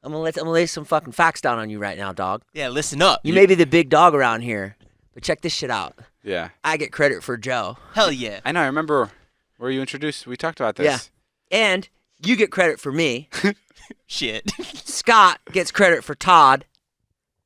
I'm gonna lay some fucking facts down on you right now, dog. Yeah, listen up. You may be the big dog around here, but check this shit out. Yeah. I get credit for Joe. Hell yeah. I know. I remember where you introduced. We talked about this. Yeah. And you get credit for me. Shit. Scott gets credit for Todd.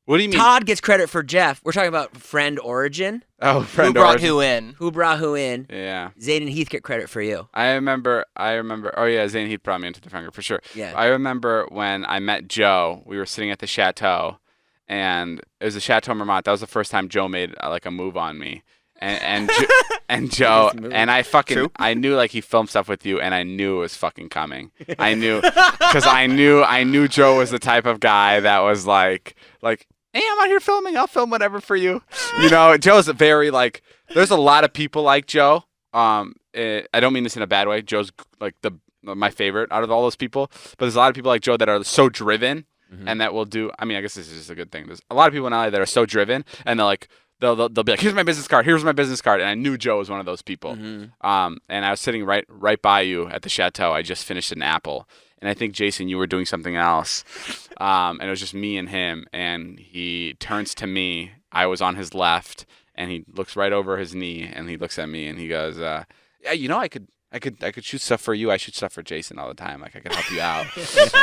What do you mean? Todd gets credit for Jeff. We're talking about friend origin. Oh, friend Who brought origin. who in? Who brought who in? Yeah. Zayd and Heath get credit for you. I remember. Oh yeah, Zane Heath brought me into the friend group for sure. Yeah. I remember when I met Joe. We were sitting at the chateau, and it was the Chateau Marmont. That was the first time Joe made like a move on me. And Joe and I knew like he filmed stuff with you, and I knew it was fucking coming. I knew because I knew Joe was the type of guy that was like, hey, I'm out here filming. I'll film whatever for you. You know, Joe's very like. There's a lot of people like Joe. I don't mean this in a bad way. Joe's like my favorite out of all those people. But there's a lot of people like Joe that are so driven, and that will do. I mean, I guess this is just a good thing. There's a lot of people in LA that are so driven, and they're like. They'll be like, here's my business card. Here's my business card. And I knew Joe was one of those people. And I was sitting right by you at the chateau. I just finished an apple. And I think, Jason, you were doing something else. And it was just me and him. And he turns to me. I was on his left. And he looks right over his knee. And he looks at me. And he goes, yeah, you know, I could shoot stuff for you. I shoot stuff for Jason all the time. Like, I could help you out.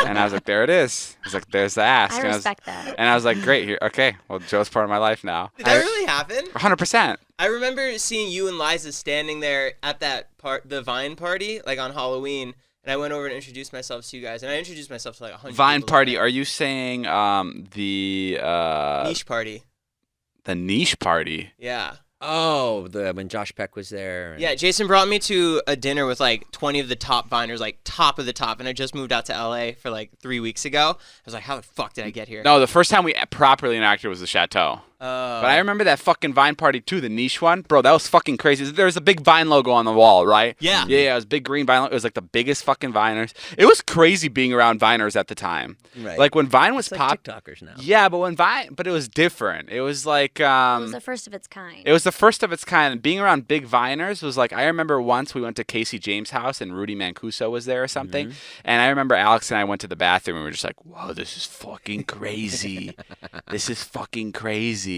And I was like, there it is. He's like, there's the ask. I respect that. And I was like, great. Here, okay. Well, Joe's part of my life now. Did that really happen? 100%. I remember seeing you and Liza standing there at that the Vine party, like on Halloween, and I went over and introduced myself to you guys, and I introduced myself to like 100 Vine people party. there. Are you saying the Niche party. The niche party? Yeah. Oh, when Josh Peck was there. Yeah, Jason brought me to a dinner with like 20 of the top Viners, like top of the top, and I just moved out to LA for like 3 weeks ago. I was like, how the fuck did I get here? No, the first time we properly interacted was the Chateau. But I remember that fucking Vine party too, the niche one. Bro, that was fucking crazy. There was a big Vine logo on the wall, right? Yeah. Yeah, it was big green Vine logo. It was like the biggest fucking Viners. It was crazy being around Viners at the time. Right. Like when Vine was It's like pop. TikTokers now. Yeah, but it was different. It was like It was the first of its kind. It was the first of its kind. Being around big Viners was like, I remember once we went to Casey James' house and Rudy Mancuso was there or something. And I remember Alex and I went to the bathroom and we were just like, whoa, this is fucking crazy. This is fucking crazy.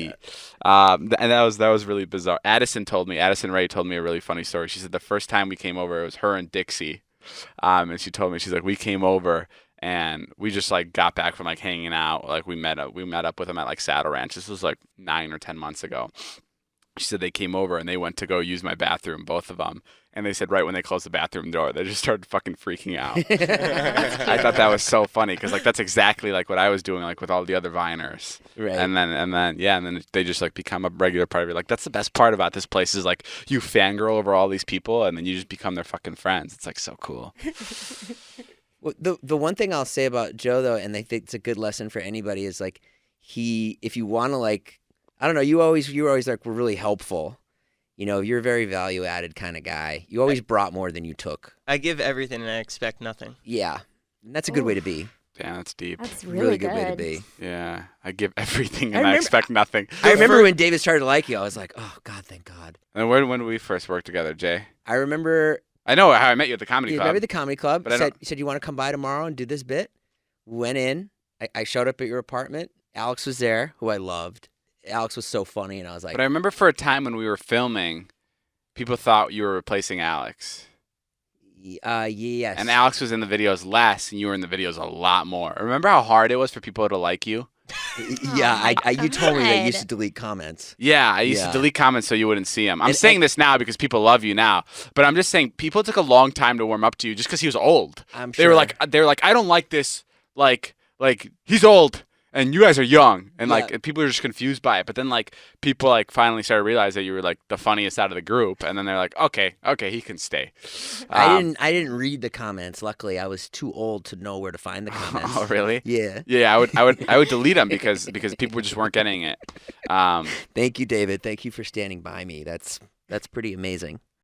And that was really bizarre. Addison Ray told me a really funny story. She said the first time we came over, it was her and Dixie. And she told me, she's like, we came over and we just like got back from like hanging out. Like we met up with them at like Saddle Ranch. This was like 9 or 10 months ago. She said they came over and they went to go use my bathroom, both of them. And they said right when they closed the bathroom door, they just started fucking freaking out. I thought that was so funny because like that's exactly like what I was doing like with all the other Viners. Right. And then they just like become a regular part of it. Like that's the best part about this place is like you fangirl over all these people and then you just become their fucking friends. It's like so cool. Well, the one thing I'll say about Joe though, and I think it's a good lesson for anybody, is like if you want to like, I don't know, you were always like were really helpful. You know, you're a very value added kind of guy. You always brought more than you took. I give everything and I expect nothing. Yeah, and that's a good way to be. Damn, that's deep. That's Really good. good way to be. Yeah, I give everything I and I remember- expect nothing. I remember when David started to like you, I was like, oh God, thank God. And when did we first work together, Jay? I remember. I know how I met you at the comedy You club. remember the comedy club? But I You said you want to come by tomorrow and do this bit. Went in. I showed up at your apartment. Alex was there, who I loved. Alex was so funny, and I was like, But I remember for a time when we were filming, people thought you were replacing Alex. yes. And Alex was in the videos less, and you were in the videos a lot more. Remember how hard it was for people to like you? Yeah, you told me that you God. used to delete comments. Yeah, I used to delete comments so you wouldn't see them. I'm saying this now because people love you now, but I'm just saying people took a long time to warm up to you just because he was old. I'm They sure. were like, I don't like this. Like he's old and you guys are young, and like people are just confused by it. But then like people like finally started to realize that you were like the funniest out of the group, and then they're like, okay, he can stay. I didn't read the comments. Luckily, I was too old to know where to find the comments. Oh really? Yeah. Yeah, I would delete them because people just weren't getting it. Thank you, David. Thank you for standing by me. That's pretty amazing.